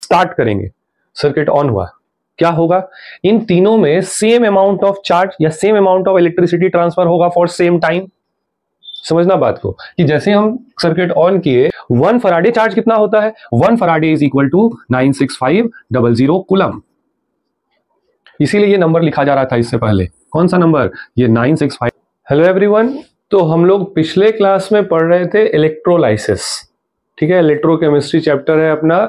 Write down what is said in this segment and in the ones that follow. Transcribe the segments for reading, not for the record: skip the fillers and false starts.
Start करेंगे, circuit on हुआ, क्या होगा, इन तीनों में सेम अमाउंट ऑफ चार्ज या same amount of electricity transfer होगा फॉर सेम टाइम। समझना बात को कि जैसे हम सर्किट ऑन किए, 1 फराडे चार्ज कितना होता है, 1 faraday is equal to 96500 coulomb. इसीलिए ये नंबर लिखा जा रहा था इससे पहले, कौन सा नंबर, ये 965। हेलो एवरीवन, तो हम लोग पिछले क्लास में पढ़ रहे थे इलेक्ट्रोलाइसिस, ठीक है, इलेक्ट्रोकेमिस्ट्री चैप्टर है अपना,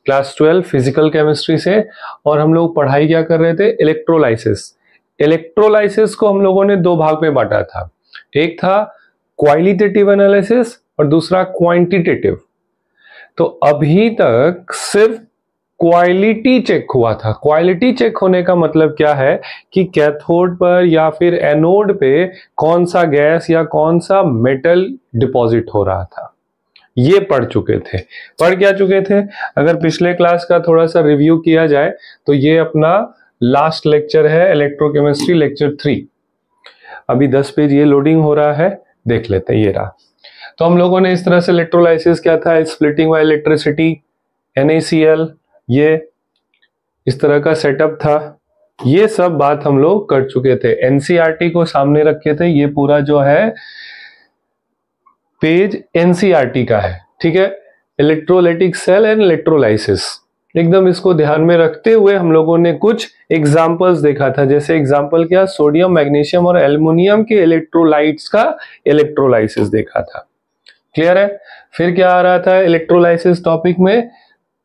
क्लास 12 फिजिकल केमिस्ट्री से, और हम लोग पढ़ाई क्या कर रहे थे, इलेक्ट्रोलाइसिस। इलेक्ट्रोलाइसिस को हम लोगों ने दो भाग में बांटा था, एक था क्वालिटेटिव एनालिसिस और दूसरा क्वांटिटेटिव। तो अभी तक सिर्फ क्वालिटी चेक हुआ था। क्वालिटी चेक होने का मतलब क्या है कि कैथोड पर या फिर एनोड पे कौन सा गैस या कौन सा मेटल डिपॉजिट हो रहा था, ये पढ़ चुके थे। पढ़ क्या चुके थे, अगर पिछले क्लास का थोड़ा सा रिव्यू किया जाए तो ये अपना लास्ट लेक्चर है, इलेक्ट्रोकेमिस्ट्री लेक्चर 3। अभी 10 पेज ये लोडिंग हो रहा है, देख लेते हैं, ये रहा। तो हम लोगों ने इस तरह से इलेक्ट्रोलाइसिस क्या था, स्प्लिटिंग बाय इलेक्ट्रिसिटी, NaCl, ये इस तरह का सेटअप था। ये सब बात हम लोग कर चुके थे, NCERT को सामने रखे थे, ये पूरा जो है पेज NCERT का है, ठीक है, इलेक्ट्रोलाइटिक सेल एंड इलेक्ट्रोलाइसिस। एकदम इसको ध्यान में रखते हुए हम लोगों ने कुछ एग्जाम्पल्स देखा था, जैसे एग्जाम्पल क्या, सोडियम, मैग्नीशियम और एल्युमिनियम के इलेक्ट्रोलाइट्स का इलेक्ट्रोलाइसिस देखा था। क्लियर है। फिर क्या आ रहा था इलेक्ट्रोलाइसिस टॉपिक में,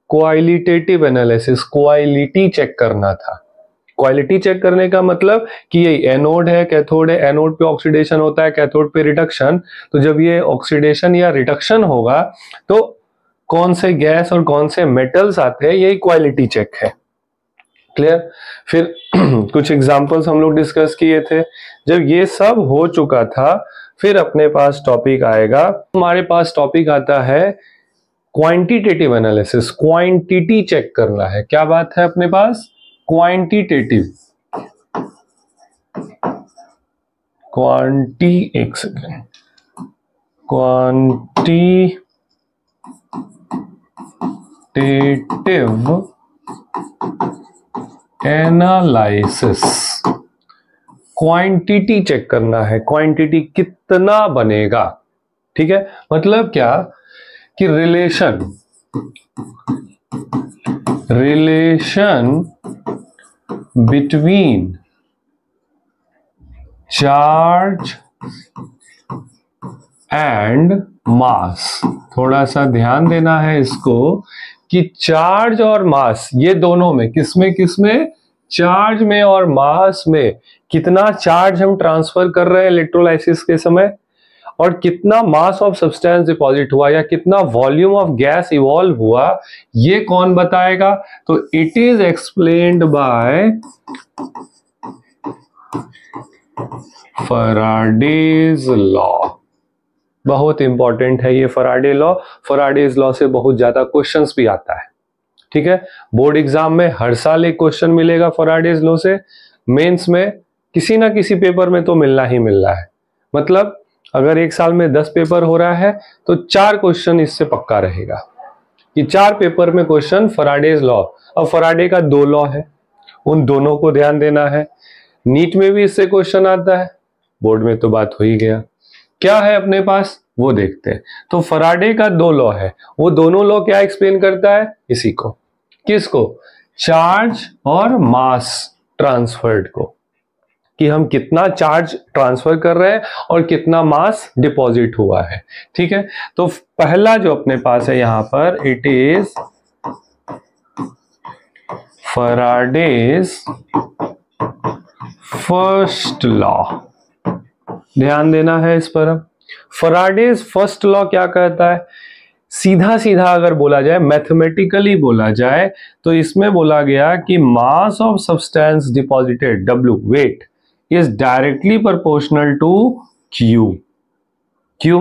क्वालिटेटिव एनालिसिस, क्वालिटी चेक करना था। क्वालिटी चेक करने का मतलब कि ये एनोड है, कैथोड है, एनोड पे ऑक्सीडेशन होता है, कैथोड पे रिडक्शन। तो जब ये ऑक्सीडेशन या रिडक्शन होगा तो कौन से गैस और कौन से मेटल्स आते हैं, यही क्वालिटी चेक है। क्लियर। फिर कुछ एग्जांपल्स हम लोग डिस्कस किए थे। जब ये सब हो चुका था, फिर अपने पास टॉपिक आएगा, हमारे पास टॉपिक आता है क्वांटिटेटिव एनालिसिस, क्वांटिटी चेक करना है। क्या बात है अपने पास, क्वांटिटेटिव, एक second, quantitative analysis, quantity check करना है, क्वांटिटी कितना बनेगा, ठीक है। मतलब क्या कि relation between charge and mass, थोड़ा सा ध्यान देना है इसको कि चार्ज और मास, ये दोनों में, किसमें, चार्ज में और मास में कितना चार्ज हम ट्रांसफर कर रहे हैं इलेक्ट्रोलाइसिस के समय, और कितना मास ऑफ सब्सटेंस डिपॉजिट हुआ या कितना वॉल्यूम ऑफ गैस इवॉल्व हुआ, ये कौन बताएगा। तो it is explained bye Faraday's law. बहुत इंपॉर्टेंट है ये फैराडे लॉ। फैराडेज लॉ से बहुत ज्यादा क्वेश्चंस भी आता है, ठीक है। बोर्ड एग्जाम में हर साल एक क्वेश्चन मिलेगा फैराडेज लॉ से, मेंस में किसी ना किसी पेपर में तो मिलना ही मिलना है। मतलब अगर एक साल में 10 पेपर हो रहा है तो 4 क्वेश्चन इससे पक्का रहेगा कि 4 पेपर में क्वेश्चन फैराडेज लॉ। अब फैराडे का 2 लॉ है, उन दोनों को ध्यान देना है। नीट में भी इससे क्वेश्चन आता है, बोर्ड में तो बात हो ही गया। क्या है अपने पास वो देखते हैं। तो फैराडे का 2 लॉ है, वो दोनों लॉ क्या एक्सप्लेन करता है, इसी को, किसको, चार्ज और मास ट्रांसफर्ड को, कि हम कितना चार्ज ट्रांसफर कर रहे हैं और कितना मास डिपॉजिट हुआ है, ठीक है। तो पहला जो अपने पास है यहां पर, it is Faraday's first law. ध्यान देना है इस पर। फैराडेज फर्स्ट लॉ क्या कहता है, सीधा सीधा अगर बोला जाए, मैथमेटिकली बोला जाए, तो इसमें बोला गया कि mass of substance deposited, W, weight, is directly proportional to Q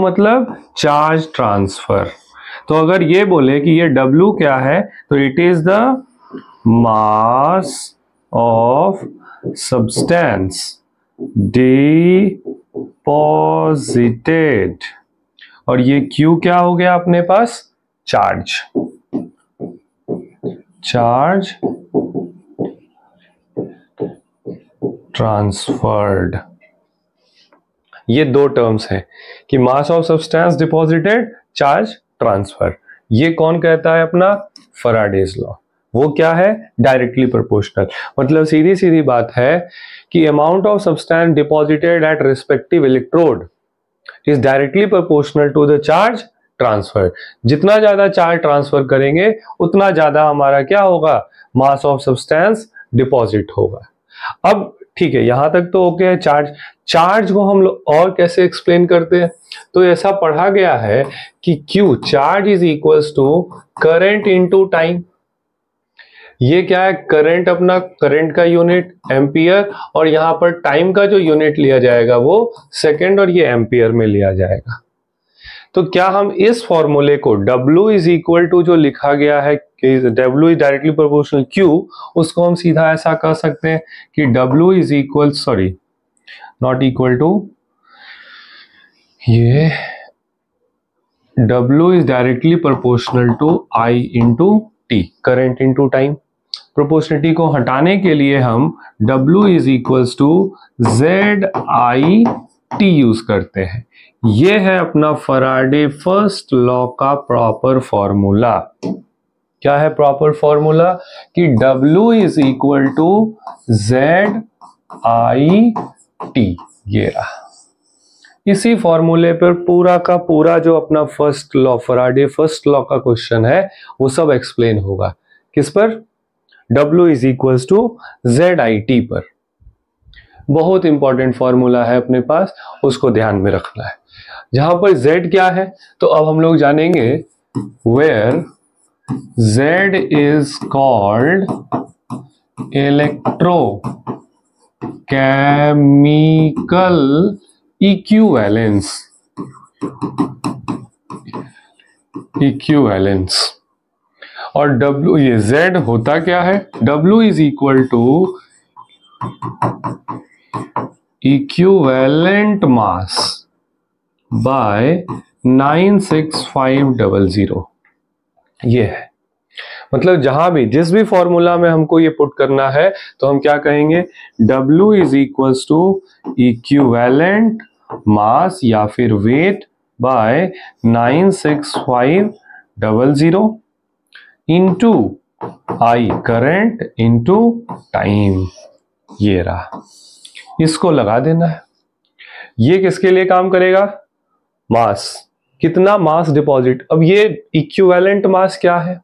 मतलब चार्ज ट्रांसफर। तो अगर ये बोले कि ये W क्या है, तो it is the mass of substance deposited, और ये Q क्या हो गया अपने पास, चार्ज। Charge transferred. ये दो टर्म्स हैं कि mass of substance deposited, charge transfer. ये कौन कहता है? अपना फैराडेज लॉ। वो क्या है? Directly proportional. मतलब सीधी सीधी बात है कि amount of substance deposited at respective electrode is directly proportional to the charge transfer. जितना ज्यादा चार्ज ट्रांसफर करेंगे उतना ज्यादा हमारा क्या होगा? मास ऑफ सब्सटेंस डिपॉजिट होगा। अब ठीक है, यहां तक तो ओके है। चार्ज को हम लोग और कैसे एक्सप्लेन करते हैं? तो ऐसा पढ़ा गया है कि Q charge is equals to current into time. ये क्या है? करंट, अपना करंट का यूनिट एम्पियर, और यहां पर टाइम का जो यूनिट लिया जाएगा वो सेकंड, और ये एम्पियर में लिया जाएगा। तो क्या हम इस फॉर्मूले को W इज इक्वल टू जो लिखा गया है कि W is directly proportional Q, उसको हम सीधा ऐसा कह सकते हैं कि W is equal, sorry not equal to, ये W is directly proportional to I into T, current into time. Proportionality को हटाने के लिए हम W is equals to ZI T use करते हैं। ये है अपना फैराडे फर्स्ट लॉ का प्रॉपर फॉर्मूला। क्या है प्रॉपर फॉर्मूला? कि W is equal to ZI T। ये रहा। इसी फॉर्मूले पर पूरा का पूरा जो अपना first law, Faraday first law का क्वेश्चन है, वो सब एक्सप्लेन होगा। किस पर? W is equals to ZI T पर। बहुत इंपॉर्टेंट फॉर्मूला है अपने पास, उसको ध्यान में रखना है। जहां पर Z क्या है, तो अब हम लोग जानेंगे where Z is called electrochemical equivalence. और W, ये Z होता क्या है? W is equal to equivalent mass by 96500। ये है। मतलब जहां भी, जिस भी फॉर्मूला में हमको ये पुट करना है, तो हम क्या कहेंगे? W is equals to equivalent mass या फिर weight by 96500 into I, current into time. ये रहा, इसको लगा देना है। ये किसके लिए काम करेगा? मास। कितना मास डिपॉजिट? अब ये इक्विवेलेंट मास क्या है?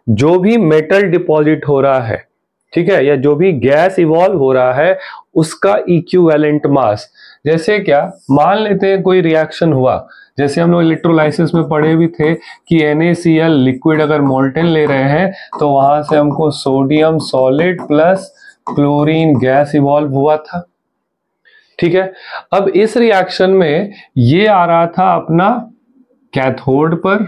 जो भी मेटल डिपॉजिट हो रहा है, ठीक है, या जो भी गैस इवॉल्व हो रहा है, उसका इक्विवेलेंट मास। जैसे क्या, मान लेते हैं कोई रिएक्शन हुआ, जैसे हम लोग इलेक्ट्रोलाइसिस में पढ़े भी थे कि NaCl लिक्विड अगर मोल्टेन ले रहे हैं तो वहां से हमको sodium solid plus chlorine gas evolve हुआ था। ठीक है, अब इस रिएक्शन में ये आ रहा था अपना कैथोड पर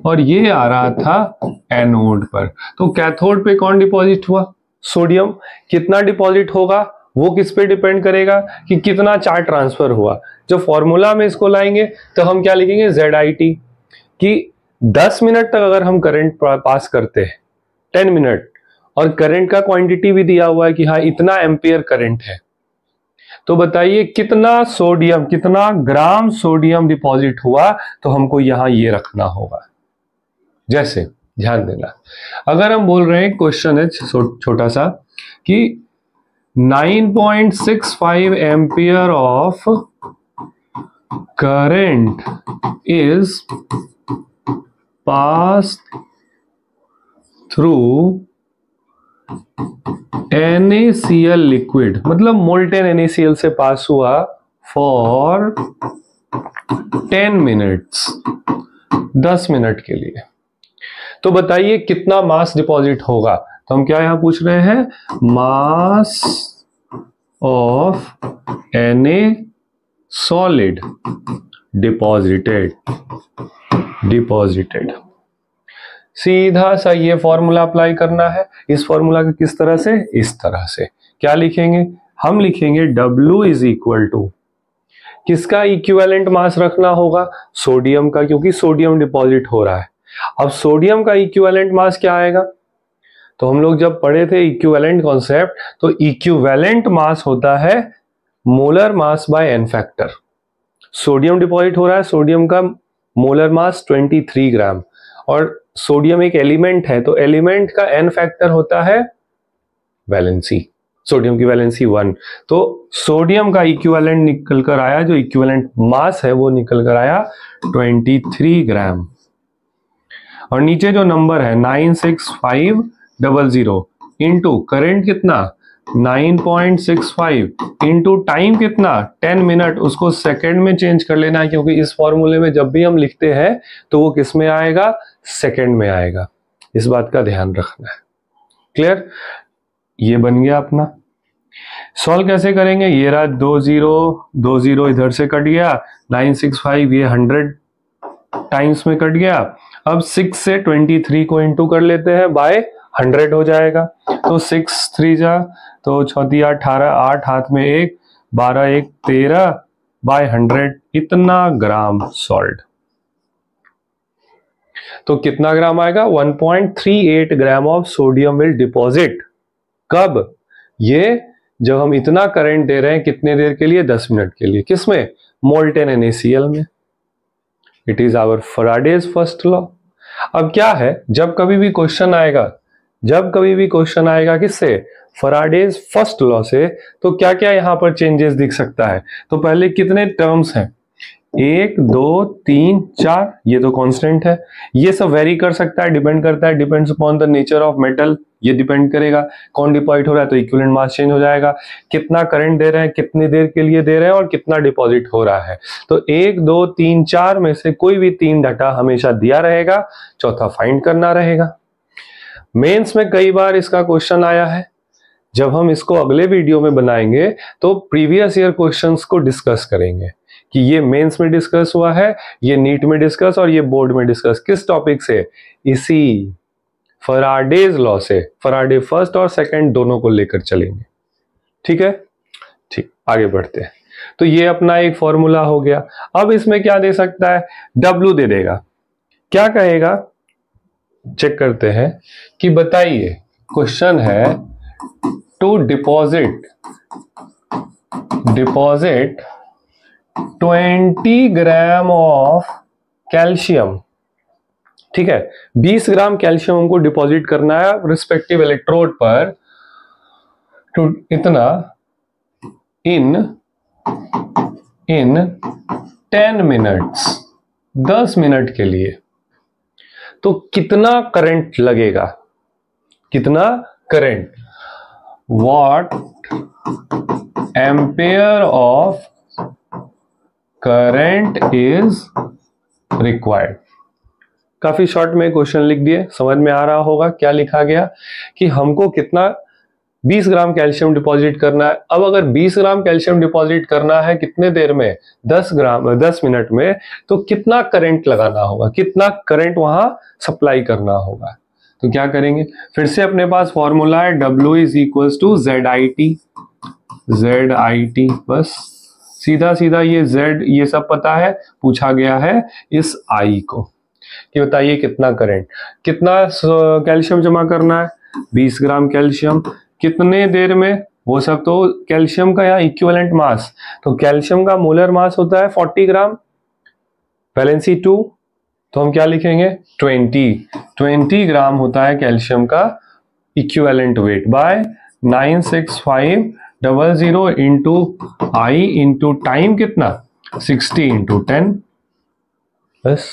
और ये आ रहा था एनोड पर। तो कैथोड पे कौन डिपॉजिट हुआ? सोडियम। कितना डिपॉजिट होगा वो किस पे डिपेंड करेगा? कि कितना चार्ज ट्रांसफर हुआ। जो फॉर्मूला में इसको लाएंगे तो हम क्या लिखेंगे? ZIT। कि 10 मिनट तक अगर हम करंट पास करते हैं, 10 मिनट, और करंट का क्वांटिटी भी दिया हुआ है कि हाँ इतना एम्पियर करंट है, तो बताइए कितना सोडियम, कितना ग्राम सोडियम डिपॉजिट हुआ। तो हमको यहां ये रखना होगा। जैसे ध्यान देना, अगर हम बोल रहे हैं, क्वेश्चन है छोटा सा कि 9.65 ampere of current is pass through NaCl liquid, मतलब मोल्टेन NaCl से पास हुआ फॉर 10 मिनट्स, 10 मिनट के लिए। तो बताइए कितना मास डिपॉजिट होगा। तो हम क्या यहां पूछ रहे हैं? Mass of Na solid deposited. सीधा सा ये फॉर्मूला अप्लाई करना है। इस फॉर्मूला का किस तरह से? इस तरह से। क्या लिखेंगे? हम लिखेंगे W इज इक्वल टू, किसका इक्विवेलेंट मास रखना होगा? सोडियम का, क्योंकि सोडियम डिपॉजिट हो रहा है। अब सोडियम का इक्विवेलेंट मास क्या आएगा? तो हम लोग जब पढ़े थे इक्विवेलेंट कॉन्सेप्ट, तो इक्विवेलेंट मास होता है molar mass by n factor. Sodium deposit हो रहा है, सोडियम का मोलर मास 23 ग्राम, और सोडियम एक एलिमेंट है, तो एलिमेंट का एन फैक्टर होता है वैलेंसी, सोडियम की वैलेंसी 1। तो सोडियम का इक्विवेलेंट निकल कर आया, जो इक्विवेलेंट मास है वो निकल कर आया 23 ग्राम। और नीचे जो नंबर है 96500 इंटू करंट कितना 9.65 इंटू टाइम कितना 10 मिनट, उसको सेकंड में चेंज कर लेना है, क्योंकि इस फॉर्मूले में जब भी हम लिखते हैं तो वो किस में आएगा, सेकंड में आएगा। इस बात का ध्यान रखना है। क्लियर? ये बन गया अपना। सॉल्व कैसे करेंगे, ये रहा 20 इधर से कट गया, 965 ये 100 टाइम्स में कट गया। अब 6 से 23 को इंटू कर लेते हैं, बाय 100 हो जाएगा। तो 6 3 जा तो 6 18, 8 हाथ में 1, 12 1 13 बाय 100, इतना ग्राम सॉल्ट। तो कितना ग्राम आएगा, 1.38 gram of sodium will deposit. कब? ये जब हम इतना करंट दे रहे हैं, कितने देर के लिए, 10 मिनट के लिए। किसमें, मोल्टेन NaCl में। It is our Faraday's first law. अब क्या है, जब कभी भी क्वेश्चन आएगा किससे, फैराडेज फर्स्ट लॉ से, तो क्या क्या यहां पर चेंजेस दिख सकता है। तो पहले कितने टर्म्स हैं, 1 2 3 4, ये तो कांस्टेंट है। ये सब वेरी कर सकता है, डिपेंड करता है, depends upon the nature of metal, ये डिपेंड करेगा। कौन डिपॉजिट हो रहा है तो इक्विवेलेंट मास चेंज हो जाएगा, कितना करंट दे रहे हैं, कितनी देर के लिए दे रहे हैं, और कितना डिपॉजिट हो रहा है। तो 1 2 3 4 में से कोई भी 3 डाटा हमेशा दिया रहेगा, चौथा फाइंड करना रहेगा। मेंस में कई बार इसका क्वेश्चन आया है। जब हम इसको अगले वीडियो में बनाएंगे तो प्रीवियस ईयर क्वेश्चंस को डिस्कस करेंगे कि ये मेंस में डिस्कस हुआ है, ये नीट में डिस्कस, और ये बोर्ड में डिस्कस। किस टॉपिक से, इसी फैराडेज लॉ से, फैराडे फर्स्ट और सेकंड दोनों को लेकर चलेंगे। ठीक है, ठीक, आगे बढ़ते हैं। तो ये अपना एक फॉर्मूला हो गया। अब इसमें क्या दे सकता है, W दे देगा। क्या कहेगा, चेक करते हैं कि बताइए, क्वेश्चन है to deposit 20 gram of calcium. ठीक है, 20 ग्राम कैल्शियम हमको डिपॉजिट करना है रिस्पेक्टिव इलेक्ट्रोड पर, तो इतना इन 10 मिनट्स, 10 मिनट के लिए। तो कितना करंट लगेगा, कितना current, what ampere of current is required. काफी शॉर्ट में क्वेश्चन लिख दिए, समझ में आ रहा होगा क्या लिखा गया, कि हमको कितना 20 ग्राम कैल्शियम डिपॉजिट करना है। अब अगर 20 ग्राम कैल्शियम डिपॉजिट करना है कितने देर में, 10 मिनट में, तो कितना करंट लगाना होगा, कितना करंट वहां सप्लाई करना होगा। तो क्या करेंगे, फिर से अपने पास फॉर्मूला है, W is equal to ZIT। बस सीधा सीधा ये Z ये सब पता है, पूछा गया है इस I को कि बताइए कितना करंट, कितना कैल्शियम जमा करना है, 20 ग्राम कैल्शियम, कितने देर में, वो सब तो कैल्शियम का यहाँ इक्विवेलेंट मास, तो कैल्शियम का मोलर मास होता है 40 ग्राम, वैलेंसी 2, तो हम क्या लिखेंगे 20 ग्राम होता है कैल्शियम का equivalent weight, by 96500 into I into time कितना 60 इंटू 10। बस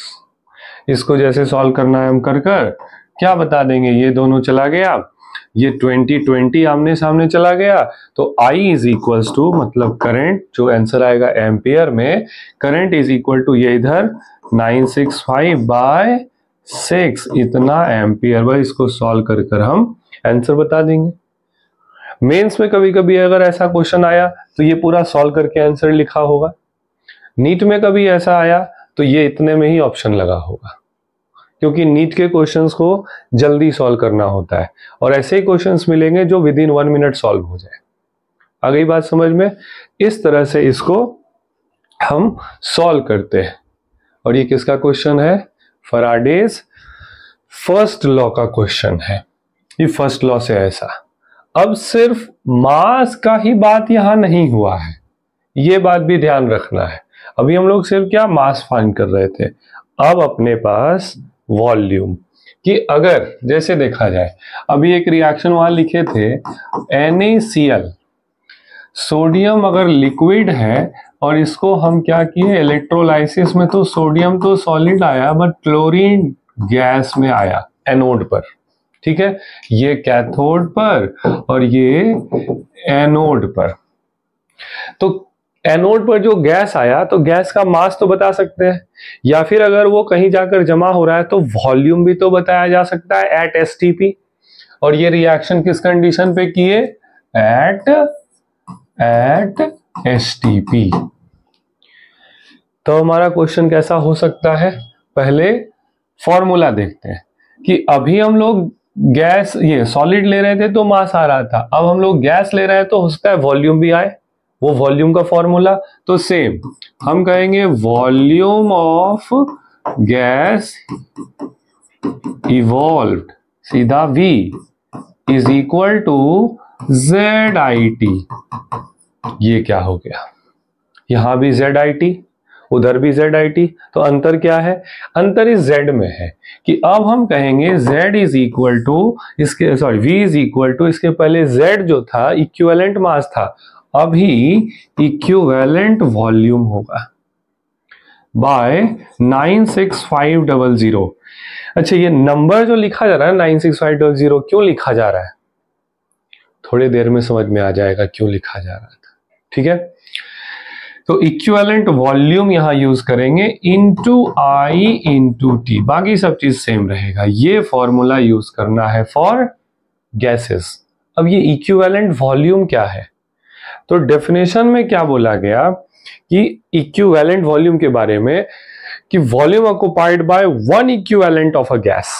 इसको जैसे सॉल्व करना है हम कर क्या बता देंगे, ये दोनों चला गया, ये 20 आमने सामने चला गया, तो I इज इक्वल टू, मतलब करंट जो आंसर आएगा एम्पियर में, करंट इज इक्वल टू ये इधर 965/6 इतना एम्पियर। भाई इसको सॉल्व कर हम आंसर बता देंगे। मेंस में कभी कभी अगर ऐसा क्वेश्चन आया तो ये पूरा सॉल्व करके आंसर लिखा होगा, नीट में कभी ऐसा आया तो ये इतने में ही ऑप्शन लगा होगा, क्योंकि नीट के क्वेश्चंस को जल्दी सॉल्व करना होता है, और ऐसे ही क्वेश्चंस मिलेंगे जो विद इन 1 मिनट सॉल्व हो जाए। आ गई बात समझ में? इस तरह से इसको हम सॉल्व करते हैं। और ये किसका क्वेश्चन है, फैराडेज फर्स्ट लॉ का क्वेश्चन है। ये फर्स्ट लॉ से ऐसा। अब सिर्फ मास का ही बात यहां नहीं हुआ है, ये बात भी ध्यान रखना है। अभी हम लोग सिर्फ क्या मास फाइंड कर रहे थे, अब अपने पास वॉल्यूम कि अगर जैसे देखा जाए, अभी एक रिएक्शन वहां लिखे थे NaCl, सोडियम अगर लिक्विड है और इसको हम क्या किए इलेक्ट्रोलाइसिस में, तो सोडियम तो सॉलिड आया बट क्लोरीन गैस में आया एनोड पर, ठीक है, ये कैथोड पर और ये एनोड पर। तो एनोड पर जो गैस आया तो गैस का मास तो बता सकते हैं, या फिर अगर वो कहीं जाकर जमा हो रहा है तो वॉल्यूम भी तो बताया जा सकता है एट एसटीपी। और ये रिएक्शन किस कंडीशन पे किए, एट एसटीपी। तो हमारा क्वेश्चन कैसा हो सकता है, पहले फॉर्मूला देखते हैं कि अभी हम लोग गैस ये सॉलिड ले रहे थे तो मास आ रहा था, अब हम लोग गैस ले रहे हैं तो हो सकता है वॉल्यूम भी आए, वो वॉल्यूम का फॉर्मूला तो सेम हम कहेंगे वॉल्यूम ऑफ गैस इवॉल्व्ड, सीधा V is equal to ZIT। ये क्या हो गया, यहां भी ZIT उधर भी ZIT, तो अंतर क्या है, अंतर इस Z में है कि अब हम कहेंगे Z इज इक्वल टू इसके V इज इक्वल टू इसके पहले Z जो था इक्विवेलेंट मास था, अभी इक्विवेलेंट वॉल्यूम होगा बाय 96500। अच्छा, ये नंबर जो लिखा जा रहा है 96500 क्यों लिखा जा रहा है, थोड़ी देर में समझ में आ जाएगा क्यों लिखा जा रहा था, ठीक है। तो इक्विवेलेंट वॉल्यूम यहां यूज करेंगे इनटू I इनटू T, बाकी सब चीज सेम रहेगा। ये फॉर्मूला यूज करना है फॉर गैसेस। अब ये इक्विवेलेंट वॉल्यूम क्या है, तो डेफिनेशन में क्या बोला गया कि इक्विवेलेंट वॉल्यूम के बारे में कि volume occupied by one equivalent of a gas.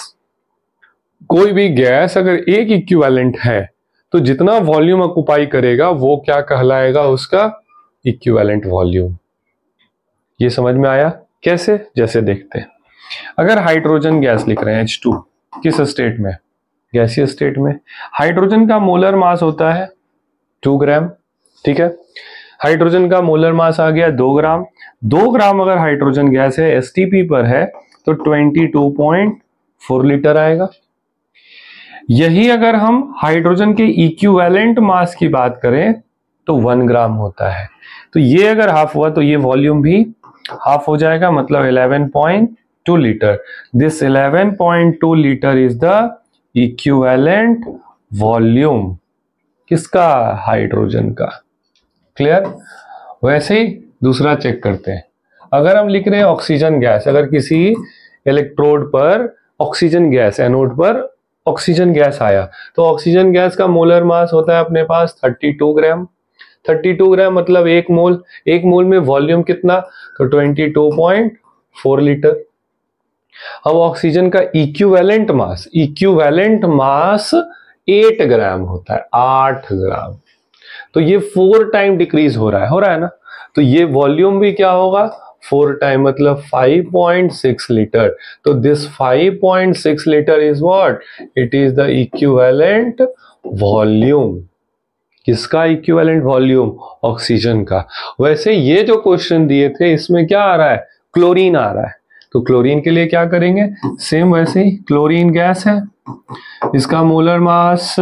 कोई भी गैस अगर एक इक्विवेलेंट है तो जितना वॉल्यूम ऑक्युपाई करेगा वो क्या कहलाएगा, उसका इक्विवेलेंट वॉल्यूम। ये समझ में आया कैसे, जैसे देखते हैं। अगर हाइड्रोजन गैस लिख रहे हैं H2, किस स्टेट में, गैसीय स्टेट में, हाइड्रोजन का मोलर मास होता है 2 ग्राम, ठीक है। हाइड्रोजन का मोलर मास आ गया 2 ग्राम। 2 ग्राम अगर हाइड्रोजन गैस है एसटीपी पर है तो 22.4 लीटर आएगा। यही अगर हम हाइड्रोजन के इक्विवेलेंट मास की बात करें तो 1 ग्राम होता है, तो ये अगर हाफ हुआ तो ये वॉल्यूम भी हाफ हो जाएगा, मतलब 11.2 litre. This 11.2 litre is the equivalent volume किसका, हाइड्रोजन का। क्लियर। वैसे ही दूसरा चेक करते हैं, अगर हम लिख रहे हैं ऑक्सीजन गैस, अगर किसी इलेक्ट्रोड पर ऑक्सीजन गैस, एनोड पर ऑक्सीजन गैस आया तो ऑक्सीजन गैस का मोलर मास होता है अपने पास 32 ग्राम। 32 ग्राम मतलब 1 मोल, 1 मोल में वॉल्यूम कितना, तो 22.4 लीटर। अब ऑक्सीजन का इक्विवेलेंट मास 8 ग्राम होता है, 8 ग्राम, तो ये 4 टाइम डिक्रीज हो रहा है ना, तो ये वॉल्यूम भी क्या होगा 4 टाइम, मतलब 5.6 लीटर। तो this 5.6 litre is what, it is the equivalent volume. किसका इक्विवेलेंट वॉल्यूम, ऑक्सीजन का। वैसे ये जो क्वेश्चन दिए थे इसमें क्या आ रहा है, क्लोरीन आ रहा है, तो क्लोरीन के लिए क्या करेंगे, सेम वैसे ही, क्लोरीन गैस है, इसका मोलर मास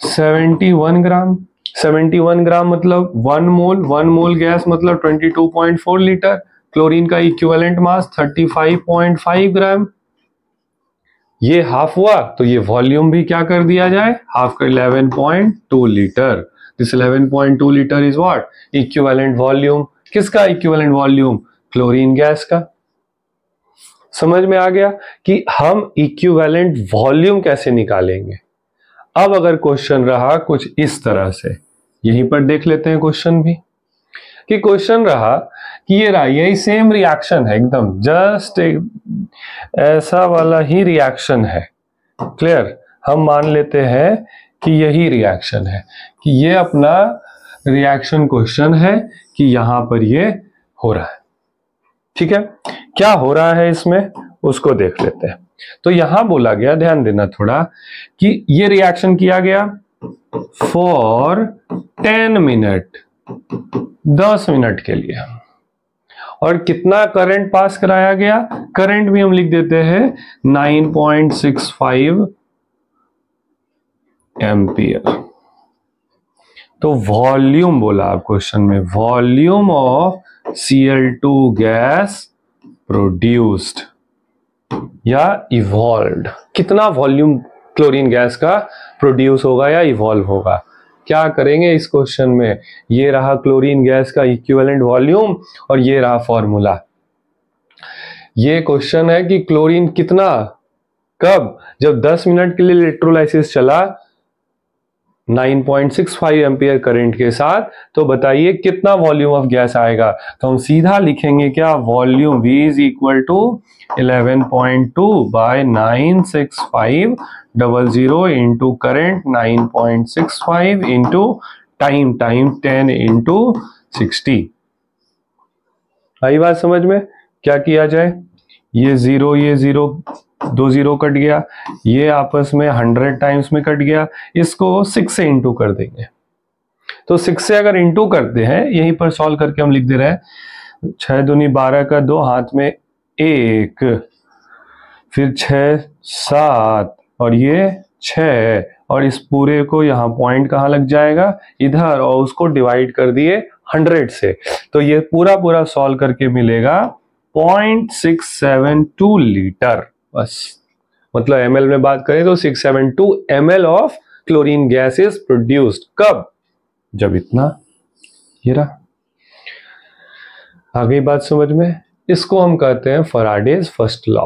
71 ग्राम। 71 ग्राम मतलब 1 मोल गैस मतलब 22.4 लीटर। क्लोरीन का इक्विवेलेंट मास 35.5 ग्राम। ये हाफ हुआ तो ये वॉल्यूम भी क्या कर दिया जाए, हाफ कर 11.2 litre. This 11.2 litre is what, equivalent volume. किसका इक्विवेलेंट वॉल्यूम, क्लोरीन गैस का। समझ में आ गया कि हम इक्विवेलेंट वॉल्यूम कैसे निकालेंगे। अब अगर क्वेश्चन रहा कुछ इस तरह से, यहीं पर देख लेते हैं क्वेश्चन भी, कि क्वेश्चन रहा कि ये रहा, यही सेम रिएक्शन है एकदम, जस्ट ऐसा वाला ही रिएक्शन है। क्लियर, हम मान लेते हैं कि यही रिएक्शन है, कि ये अपना रिएक्शन क्वेश्चन है कि यहां पर ये हो रहा है। ठीक है, क्या हो रहा है इसमें उसको देख लेते हैं। तो यहां बोला गया, ध्यान देना थोड़ा, कि ये रिएक्शन किया गया फॉर 10 मिनट, 10 मिनट के लिए, और कितना करंट पास कराया गया, करंट भी हम लिख देते हैं 9.65 एम्पियर। तो वॉल्यूम बोला आप क्वेश्चन में, volume of Cl2 gas produced या इवॉल्व्ड, कितना वॉल्यूम क्लोरीन गैस का प्रोड्यूस होगा या इवॉल्व होगा। क्या करेंगे इस क्वेश्चन में, ये रहा क्लोरीन गैस का इक्विवेलेंट वॉल्यूम और ये रहा फॉर्मूला। ये क्वेश्चन है कि क्लोरीन कितना, कब, जब 10 मिनट के लिए इलेक्ट्रोलाइसिस चला 9.65 एम्पियर करंट के साथ, तो बताइए कितना वॉल्यूम ऑफ गैस आएगा। तो हम सीधा लिखेंगे क्या, volume V is equal to 11.2 by 96500 into current 9.65 into time 10 into 60। आई बात समझ में। क्या किया जाए, ये जीरो दो जीरो कट गया, ये आपस में 100 टाइम्स में कट गया, इसको 6 से इंटू कर देंगे। तो 6 से अगर इंटू करते हैं, यहीं पर सॉल्व करके हम लिख दे रहे हैं 6 दूनी 12 का 2, हाथ में 1, फिर 6 7 और ये 6, और इस पूरे को यहाँ पॉइंट कहाँ लग जाएगा, इधर, और उसको डिवाइड कर दिए 100 से। तो ये पूरा सॉल्व करके मिलेगा 0.672 लीटर, बस। मतलब ml में बात करें तो 672 ml of chlorine gas is produced, कब, जब इतना, ये रहा। आगे बात समझ में। इसको हम कहते हैं फैराडेज फर्स्ट लॉ।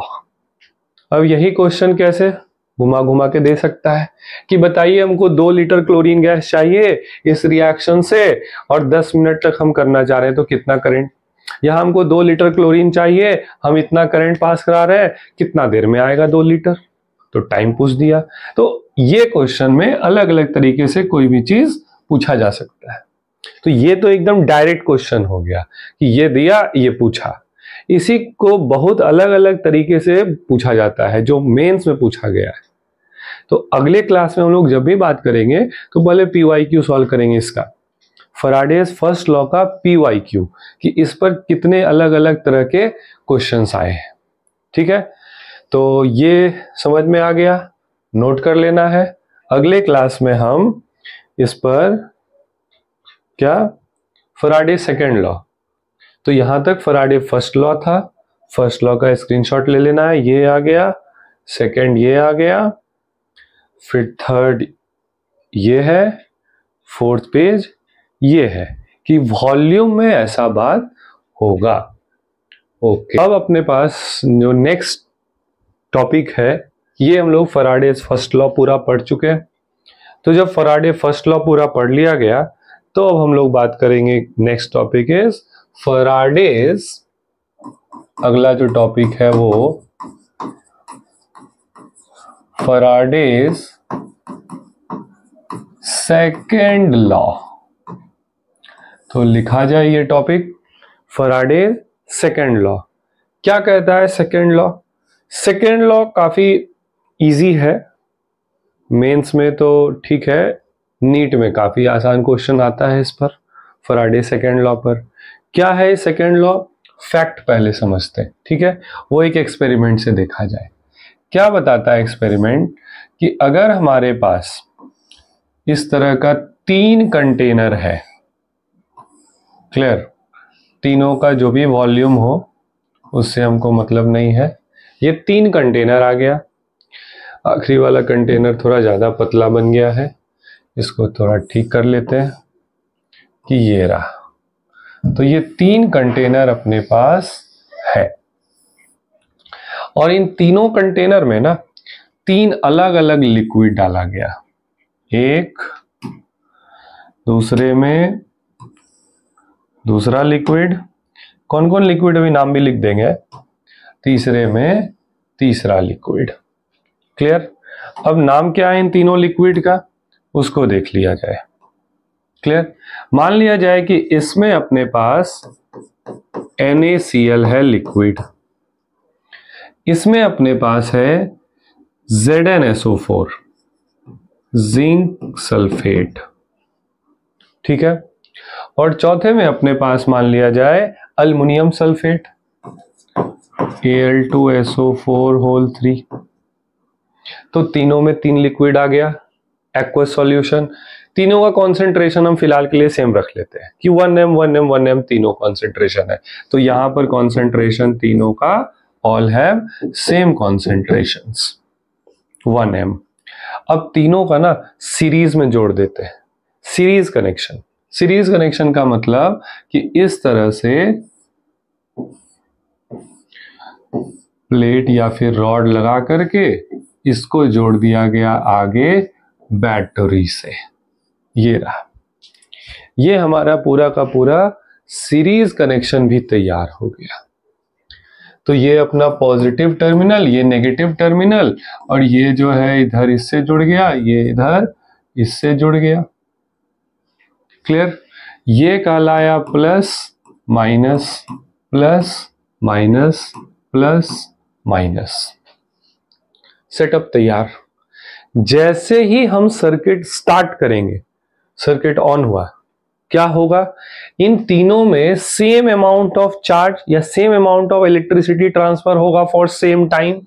अब यही क्वेश्चन कैसे घुमा घुमा के दे सकता है कि बताइए हमको 2 लीटर क्लोरीन गैस चाहिए इस रिएक्शन से, और 10 मिनट तक हम करना चाह रहे हैं, तो कितना करंट, यहां हमको 2 लीटर क्लोरीन चाहिए, हम इतना करंट पास करा रहे हैं, कितना देर में आएगा 2 लीटर, तो टाइम पूछ दिया। तो ये क्वेश्चन में अलग अलग तरीके से कोई भी चीज पूछा जा सकता है। तो ये तो एकदम डायरेक्ट क्वेश्चन हो गया कि ये दिया, ये पूछा। इसी को बहुत अलग अलग तरीके से पूछा जाता है, जो मेंस में पूछा गया है। तो अगले क्लास में हम लोग जब भी बात करेंगे तो पहले PYQ सॉल्व करेंगे इसका, फैराडेज फर्स्ट लॉ का PYQ, कि इस पर कितने अलग अलग तरह के क्वेश्चंस आए हैं। ठीक है, तो ये समझ में आ गया, नोट कर लेना है। अगले क्लास में हम इस पर क्या, फैराडे सेकेंड लॉ। तो यहां तक फैराडे फर्स्ट लॉ था, फर्स्ट लॉ का स्क्रीनशॉट ले लेना है, ये आ गया, सेकेंड ये आ गया, फिर थर्ड ये है, फोर्थ पेज ये है, कि वॉल्यूम में ऐसा बात होगा। ओके, अब अपने पास जो नेक्स्ट टॉपिक है, ये हम लोग फैराडेज फर्स्ट लॉ पूरा पढ़ चुके हैं। तो जब फैराडे फर्स्ट लॉ पूरा पढ़ लिया गया, तो अब हम लोग बात करेंगे, नेक्स्ट टॉपिक इज फैराडेज, अगला जो टॉपिक है वो फैराडेज सेकेंड लॉ। तो लिखा जाए ये टॉपिक, फैराडे सेकेंड लॉ। क्या कहता है सेकेंड लॉ? सेकेंड लॉ काफी इजी है, मेंस में तो ठीक है, नीट में काफी आसान क्वेश्चन आता है इस पर, फैराडे सेकेंड लॉ पर। क्या है सेकेंड लॉ? फैक्ट पहले समझते हैं, ठीक है, वो एक एक्सपेरिमेंट से देखा जाए। क्या बताता है एक्सपेरिमेंट कि अगर हमारे पास इस तरह का 3 कंटेनर है, क्लियर, तीनों का जो भी वॉल्यूम हो उससे हमको मतलब नहीं है, ये 3 कंटेनर आ गया, आखिरी वाला कंटेनर थोड़ा ज्यादा पतला बन गया है, इसको थोड़ा ठीक कर लेते हैं कि ये रहा। तो ये 3 कंटेनर अपने पास है, और इन तीनों कंटेनर में ना 3 अलग अलग लिक्विड डाला गया, एक, दूसरे में दूसरा लिक्विड, कौन कौन लिक्विड अभी नाम भी लिख देंगे, तीसरे में तीसरा लिक्विड, क्लियर। अब नाम क्या है इन तीनों लिक्विड का, उसको देख लिया जाए, क्लियर। मान लिया जाए कि इसमें अपने पास NaCl है लिक्विड, इसमें अपने पास है ZnSO4 जिंक सल्फेट, ठीक है। और चौथे में अपने पास मान लिया जाए अल्युमिनियम सल्फेट Al2SO4 तो तीनों में 3 लिक्विड आ गया, एक्वस सॉल्यूशन। तीनों का कॉन्सेंट्रेशन हम फिलहाल के लिए सेम रख लेते हैं कि 1m 1m 1m तीनों कॉन्सेंट्रेशन है, तो यहां पर कॉन्सेंट्रेशन तीनों का all have same concentrations 1m। अब तीनों का ना सीरीज में जोड़ देते हैं, सीरीज कनेक्शन। सीरीज कनेक्शन का मतलब कि इस तरह से प्लेट या फिर रॉड लगा करके इसको जोड़ दिया गया आगे बैटरी से। ये रहा, ये हमारा पूरा का पूरा सीरीज कनेक्शन भी तैयार हो गया। तो ये अपना पॉजिटिव टर्मिनल, ये नेगेटिव टर्मिनल, और ये जो है इधर इससे जुड़ गया, ये इधर इससे जुड़ गया। क्लियर? ये कहलाया plus minus plus minus plus minus. Setup तैयार। जैसे ही हम सर्किट स्टार्ट करेंगे, सर्किट ऑन हुआ, क्या होगा? इन तीनों में सेम अमाउंट ऑफ चार्ज या same amount of electricity transfer होगा फॉर सेम टाइम।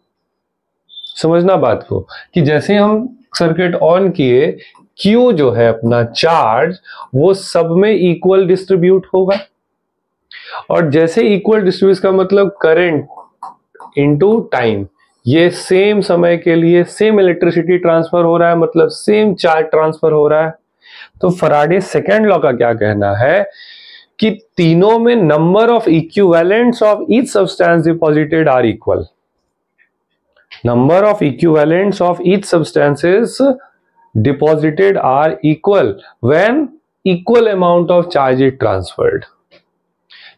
समझना बात को कि जैसे हम सर्किट ऑन किए, Q जो है अपना चार्ज वो सब में इक्वल डिस्ट्रीब्यूट होगा, और जैसे इक्वल डिस्ट्रीब्यूट का मतलब करंट इनटू टाइम, ये सेम समय के लिए सेम इलेक्ट्रिसिटी ट्रांसफर हो रहा है, मतलब सेम चार्ज ट्रांसफर हो रहा है। तो फैराडे सेकेंड लॉ का क्या कहना है कि तीनों में number of equivalents of each substance deposited are equal. Number of equivalents of each substances deposited are equal when equal amount of charge is transferred.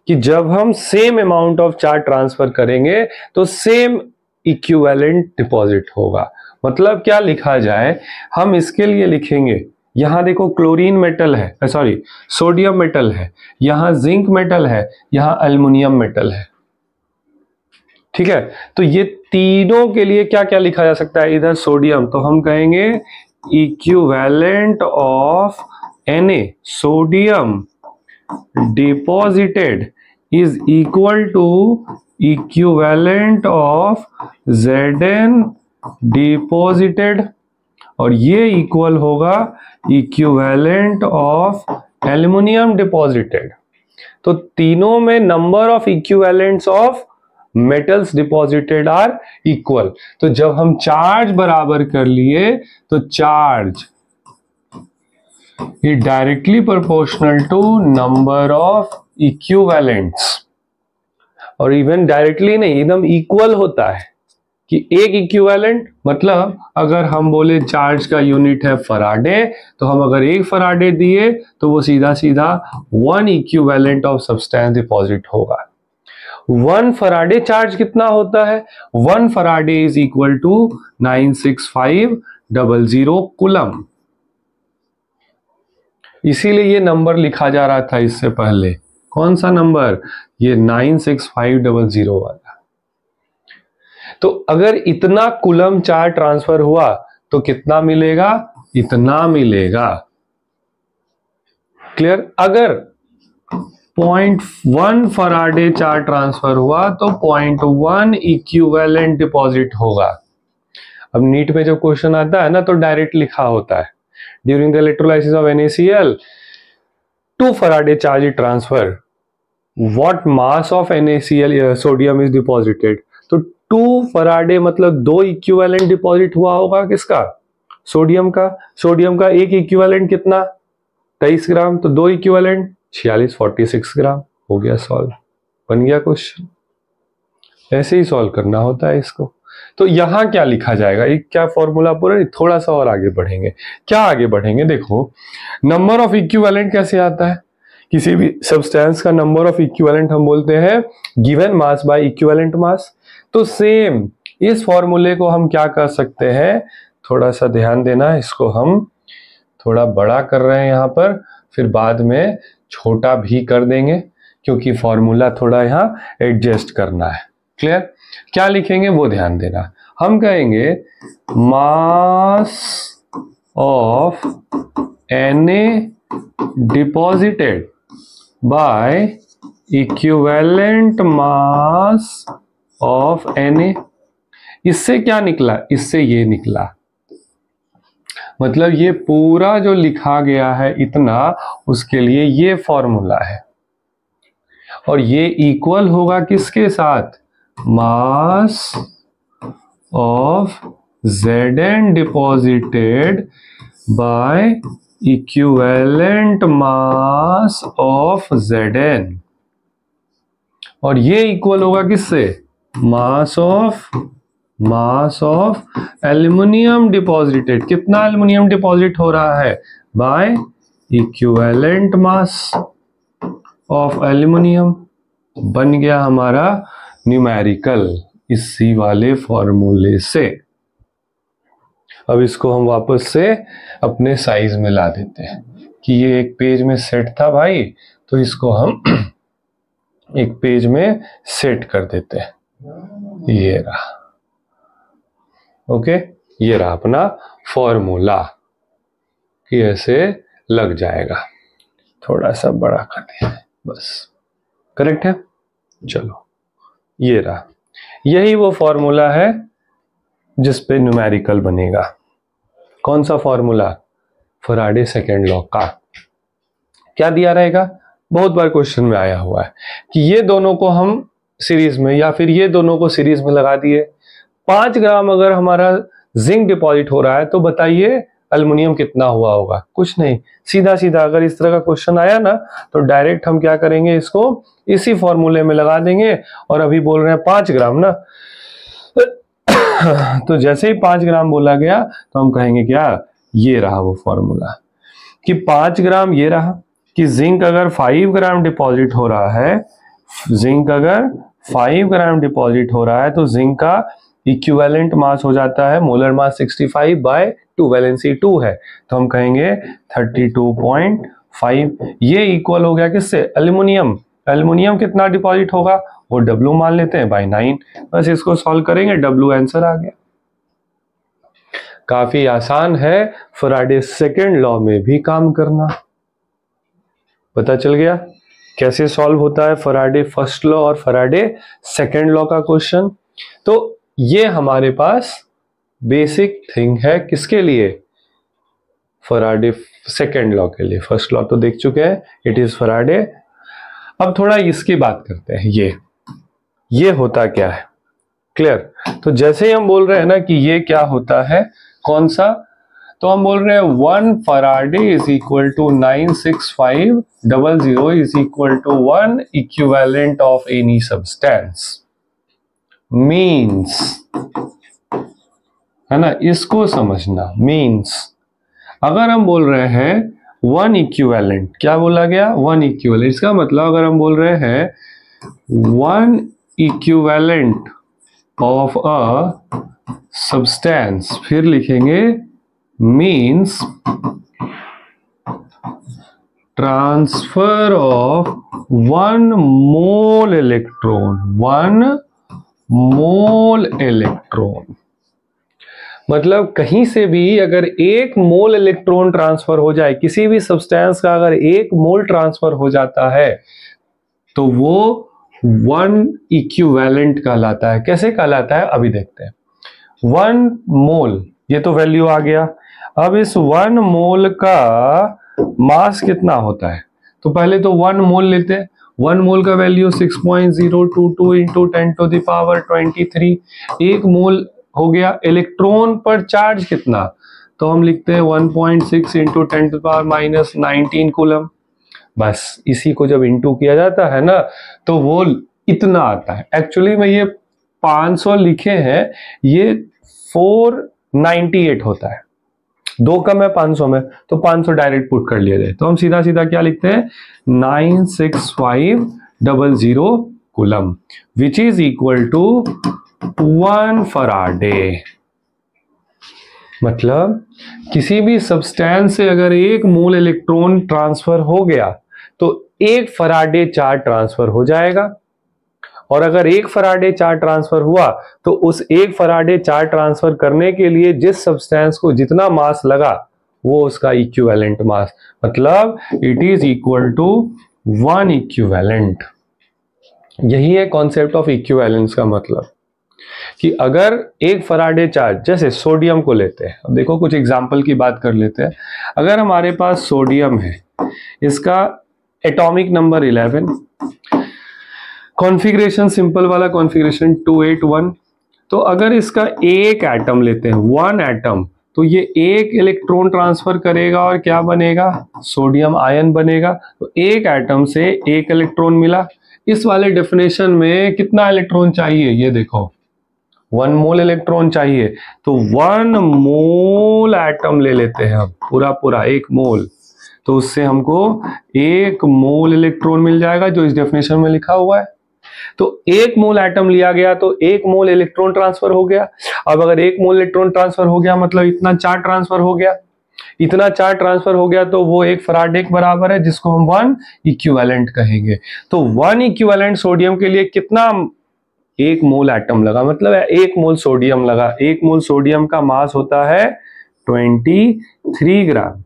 कि जब हम same amount of charge transfer करेंगे तो सेम इक्विवेलेंट डिपॉजिट होगा। मतलब क्या लिखा जाए, हम इसके लिए लिखेंगे, यहां देखो क्लोरीन मेटल है, सॉरी सोडियम मेटल है, यहां जिंक मेटल है, यहां एल्युमिनियम मेटल है, ठीक है। तो ये तीनों के लिए क्या क्या लिखा जा सकता है? इधर सोडियम, तो हम कहेंगे equivalent of Na sodium deposited is equal to equivalent of Zn deposited, और ये इक्वल होगा इक्विवेलेंट ऑफ एल्युमिनियम डिपॉजिटेड। तो तीनों में number of equivalents of metals deposited are equal. तो जब हम चार्ज बराबर कर लिए तो charge is directly proportional to number of equivalents, और इवन डायरेक्टली नहीं, एकदम इक्वल होता है कि एक इक्विवेलेंट, मतलब अगर हम बोले चार्ज का यूनिट है फराडे, तो हम अगर 1 फराडे दिए तो वो सीधा सीधा 1 इक्विवेलेंट ऑफ सब्सटेंस डिपॉजिट होगा। 1 फराडे चार्ज कितना होता है? 1 faraday is equal to 96500 coulomb. इसीलिए ये नंबर लिखा जा रहा था इससे पहले। कौन सा नंबर? ये 96500 वाला। तो अगर इतना कूलम चार्ज ट्रांसफर हुआ तो कितना मिलेगा? इतना मिलेगा। क्लियर? अगर 0.1 फराडे चार्ज ट्रांसफर हुआ तो 0.1 इक्विवेलेंट डिपॉजिट होगा। अब नीट में जब क्वेश्चन आता है ना तो डायरेक्ट लिखा होता है, during the electrolysis of NaCl 2 Faraday charge is transfer, what mass of NaCl sodium is deposited. तो 2 फराडे मतलब 2 इक्विवेलेंट डिपॉजिट हुआ होगा किसका? सोडियम का। सोडियम का एक इक्विवेलेंट कितना? 23 ग्राम, तो 2 इक्विवेलेंट 46 46 ग्राम। हो गया सॉल्व, बन गया क्वेश्चन। ऐसे ही सॉल्व करना होता है इसको। तो यहां क्या लिखा जाएगा? एक क्या फॉर्मूला पूरा, थोड़ा सा और आगे बढ़ेंगे। क्या आगे बढ़ेंगे? देखो नंबर ऑफ इक्विवेलेंट कैसे आता है? किसी भी सब्सटेंस का नंबर ऑफ इक्विवेलेंट हम बोलते हैं given mass by equivalent mass. तो सेम इस फॉर्मूले को हम क्या कर सकते हैं, थोड़ा सा ध्यान देना, इसको हम थोड़ा बड़ा कर रहे हैं यहां पर, फिर बाद में छोटा भी कर देंगे क्योंकि फॉर्मूला थोड़ा यहां एडजस्ट करना है। क्लियर? क्या लिखेंगे वो ध्यान देना। हम कहेंगे mass of Na deposited by equivalent mass of Na। इससे क्या निकला? इससे ये निकला, मतलब ये पूरा जो लिखा गया है इतना, उसके लिए ये फॉर्मूला है, और ये इक्वल होगा किसके साथ? Mass of Zn deposited by equivalent mass of Zn, और ये इक्वल होगा किससे? Mass of aluminium deposited. कितना एल्युमिनियम डिपॉजिट हो रहा है? By equivalent mass of aluminium. बन गया हमारा न्यूमेरिकल इसी वाले फॉर्मूले से। अब इसको हम वापस से अपने साइज में ला देते हैं कि ये एक पेज में सेट था भाई, तो इसको हम एक पेज में सेट कर देते हैं। ये रहा, ओके, ये रहा अपना फॉर्मूला कि ऐसे लग जाएगा। थोड़ा सा बड़ा कर दिया है बस, करेक्ट है। चलो ये रहा, यही वो फॉर्मूला है जिस पे न्यूमेरिकल बनेगा। कौन सा फॉर्मूला? फैराडे सेकेंड लॉ का। क्या दिया रहेगा? बहुत बार क्वेश्चन में आया हुआ है कि ये दोनों को हम सीरीज में, या फिर ये दोनों को सीरीज में लगा दिए। 5 ग्राम अगर हमारा जिंक डिपॉजिट हो रहा है तो बताइए एल्युमिनियम कितना हुआ होगा? कुछ नहीं, सीधा सीधा अगर इस तरह का क्वेश्चन आया ना तो डायरेक्ट हम क्या करेंगे, इसको इसी फॉर्मूले में लगा देंगे। और अभी बोल रहे हैं 5 ग्राम ना, तो जैसे ही 5 ग्राम बोला गया तो हम कहेंगे क्या? ये रहा वो फॉर्मूला कि 5 ग्राम, ये रहा कि जिंक अगर 5 ग्राम डिपॉजिट हो रहा है, जिंक अगर 5 ग्राम डिपॉजिट हो रहा है तो जिंक का इक्विवेलेंट मास हो जाता है मोलर मास 65/2, वैलेंसी 2 है, तो हम कहेंगे 32.5। ये इक्वल हो गया किससे? एल्युमिनियम। एल्युमिनियम कितना डिपॉजिट होगा? वो W मान लेते हैं बाय 9। बस इसको सॉल्व करेंगे, W आंसर आ गया। काफी आसान है फैराडे सेकेंड लॉ में भी काम करना। पता चल गया कैसे सॉल्व होता है फैराडे फर्स्ट लॉ और फैराडे सेकेंड लॉ का क्वेश्चन। तो ये हमारे पास बेसिक थिंग है किसके लिए? फैराडे सेकेंड लॉ के लिए। फर्स्ट लॉ तो देख चुके हैं, इट इज फैराडे। अब थोड़ा इसकी बात करते हैं, ये होता क्या है, क्लियर? तो जैसे ही हम बोल रहे हैं ना कि ये क्या होता है, कौन सा, तो हम बोल रहे हैं 1 faraday is equal to 96500 is equal to 1 equivalent of any substance. Means, है ना, इसको समझना। मीन्स अगर हम बोल रहे हैं 1 इक्विवेलेंट, क्या बोला गया? 1 इक्विवेलेंट, इसका मतलब अगर हम बोल रहे हैं 1 इक्विवेलेंट ऑफ अ सब्सटेंस, फिर लिखेंगे means transfer of 1 mole electron, 1 mole electron. मतलब कहीं से भी अगर 1 मोल इलेक्ट्रॉन ट्रांसफर हो जाए, किसी भी सब्सटेंस का अगर 1 मोल ट्रांसफर हो जाता है तो वो 1 इक्विवेलेंट कहलाता है। कैसे कहलाता है अभी देखते हैं। 1 मोल, ये तो वैल्यू आ गया। अब इस 1 मोल का मास कितना होता है, तो पहले तो 1 मोल लेते हैं। 1 मोल का वैल्यू 6.022 इंटू 10⁻23। 1 मोल हो गया। इलेक्ट्रॉन पर चार्ज कितना, तो हम लिखते हैं 1.6 इंटू 10⁻19 कूलम। बस इसी को जब इंटू किया जाता है ना तो वो इतना आता है। एक्चुअली में ये 500 लिखे हैं, ये 498 होता है। 2 कम है 500 में, तो 500 डायरेक्ट पुट कर लिया जाए तो हम सीधा सीधा क्या लिखते हैं? 96500 coulomb, which is equal to 1 faraday. मतलब किसी भी सब्सटेंस से अगर 1 मोल इलेक्ट्रॉन ट्रांसफर हो गया तो 1 फैराडे चार्ज ट्रांसफर हो जाएगा। और अगर एक फराडे चार्ज ट्रांसफर हुआ तो उस एक फराडे चार्ज ट्रांसफर करने के लिए जिस सब्सटेंस को जितना मास लगा वो उसका इक्विवेलेंट मास, मतलब it is equal to 1 equivalent. यही है कॉन्सेप्ट ऑफ इक्विवेलेंस का मतलब कि अगर एक फराडे चार्ज, जैसे सोडियम को लेते हैं, अब देखो कुछ एग्जांपल की बात कर लेते हैं। अगर हमारे पास सोडियम है, इसका एटॉमिक नंबर 11, कॉन्फ़िगरेशन सिंपल वाला कॉन्फ़िगरेशन 281, तो अगर इसका एक एटम लेते हैं, 1 एटम, तो ये एक इलेक्ट्रॉन ट्रांसफर करेगा और क्या बनेगा, सोडियम आयन बनेगा। तो एक एटम से एक इलेक्ट्रॉन मिला। इस वाले डेफिनेशन में कितना इलेक्ट्रॉन चाहिए, ये देखो 1 मोल इलेक्ट्रॉन चाहिए। तो 1 मोल एटम ले लेते हैं हम, पूरा पूरा 1 मोल, तो उससे हमको 1 मोल इलेक्ट्रॉन मिल जाएगा जो इस डेफिनेशन में लिखा हुआ है। तो 1 मोल एटम लिया गया तो 1 मोल इलेक्ट्रॉन ट्रांसफर हो गया। अब अगर 1 मोल इलेक्ट्रॉन ट्रांसफर हो गया मतलब इतना चार्ज ट्रांसफर हो गया, इतना चार्ज ट्रांसफर हो गया तो वो एक फराडे के बराबर है, जिसको हम 1 इक्विवेलेंट कहेंगे। तो 1 इक्विवेलेंट सोडियम के लिए कितना, 1 मोल एटम लगा, मतलब 1 मोल सोडियम लगा। 1 मोल सोडियम का मास होता है 23 ग्राम।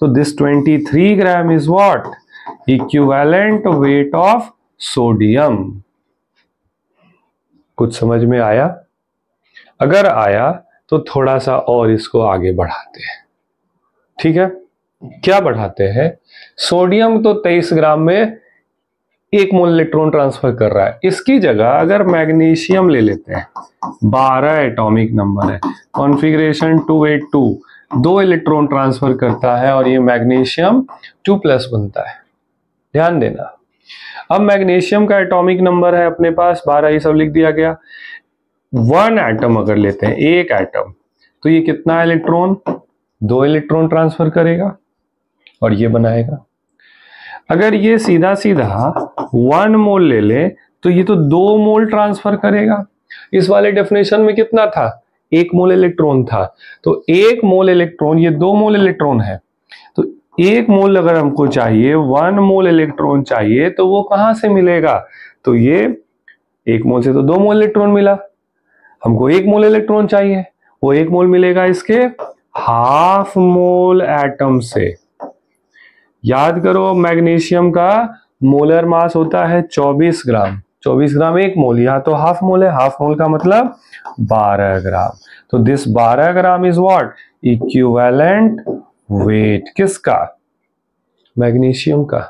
तो this 23 gram is what, equivalent weight of sodium. कुछ समझ में आया? अगर आया तो थोड़ा सा और इसको आगे बढ़ाते हैं, ठीक है? क्या बढ़ाते हैं? सोडियम तो 23 ग्राम में 1 मोल इलेक्ट्रॉन ट्रांसफर कर रहा है, इसकी जगह अगर मैग्नीशियम ले लेते हैं, 12 एटॉमिक नंबर है, कॉन्फ़िगरेशन 282, 2 इलेक्ट्रॉन ट्रांसफर करता है और ये मैग्नीशियम 2+ बनता है। ध्यान देना, अब मैग्नीशियम का एटॉमिक नंबर है अपने पास 12, ये सब लिख दिया गया। 1 एटम अगर लेते हैं, एक एटम, तो ये कितना इलेक्ट्रॉन, 2 इलेक्ट्रॉन ट्रांसफर करेगा और ये बनाएगा। अगर ये सीधा सीधा 1 मोल ले ले तो ये तो 2 मोल ट्रांसफर करेगा। इस वाले डेफिनेशन में कितना था, 1 मोल इलेक्ट्रॉन था। तो 1 मोल इलेक्ट्रॉन, ये 2 मोल इलेक्ट्रॉन है, तो 1 मोल अगर हमको चाहिए, 1 मोल इलेक्ट्रॉन चाहिए, तो वो कहां से मिलेगा, तो ये 1 मोल से तो 2 मोल इलेक्ट्रॉन मिला, हमको 1 मोल इलेक्ट्रॉन चाहिए, वो 1 मोल मिलेगा इसके हाफ मोल एटम से। याद करो मैग्नीशियम का मोलर मास होता है 24 ग्राम, 24 ग्राम 1 मोल, यहां तो हाफ मोल है, हाफ मोल का मतलब 12 ग्राम। तो this 12 gram is what, equivalent weight, किसका, मैग्नीशियम का।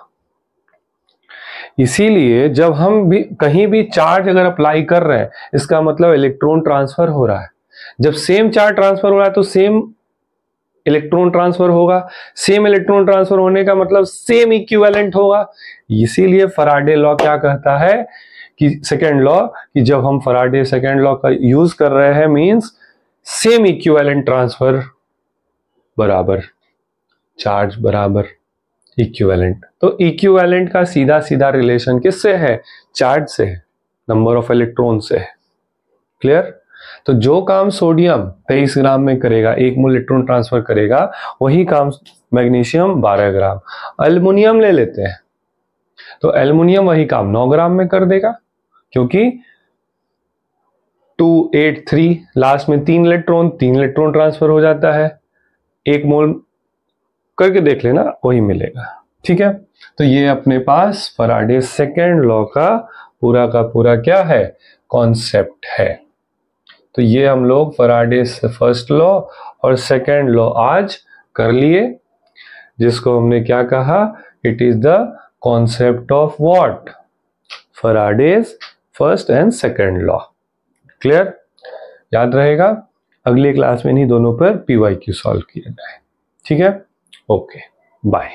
इसीलिए जब हम भी कहीं भी चार्ज अगर अप्लाई कर रहे हैं, इसका मतलब इलेक्ट्रॉन ट्रांसफर हो रहा है। जब सेम चार्ज ट्रांसफर हो रहा है तो सेम इलेक्ट्रॉन ट्रांसफर होगा, सेम इलेक्ट्रॉन ट्रांसफर होने का मतलब सेम इक्विवेलेंट होगा। इसीलिए फराडे लॉ क्या कहता है कि सेकेंड लॉ, कि जब हम फराडे सेकेंड लॉ का यूज कर रहे हैं मींस सेम इक्विवेलेंट ट्रांसफर बराबर चार्ज बराबर इक्विवेलेंट। तो इक्विवेलेंट का सीधा सीधा रिलेशन किससे है, चार्ज से है, नंबर ऑफ इलेक्ट्रॉन से है। क्लियर? तो जो काम सोडियम 23 ग्राम में करेगा, 1 मोल इलेक्ट्रॉन ट्रांसफर करेगा, वही काम मैग्नीशियम 12 ग्राम। एल्युमिनियम ले लेते हैं तो एल्युमिनियम वही काम 9 ग्राम में कर देगा, क्योंकि 283 लास्ट में 3 इलेक्ट्रॉन ट्रांसफर हो जाता है, 1 मोल करके देख लेना, वही मिलेगा। ठीक है, तो ये अपने पास फराडे सेकेंड लॉ का पूरा क्या है, कॉन्सेप्ट है। तो ये हम लोग फराडे फर्स्ट लॉ और सेकेंड लॉ आज कर लिए, जिसको हमने क्या कहा, it is the concept of what, Faraday's first and second law. Clear? याद रहेगा, अगली क्लास में इन्हीं दोनों पर PYQ सॉल्व किया जाए। ठीक है, ओके, बाय।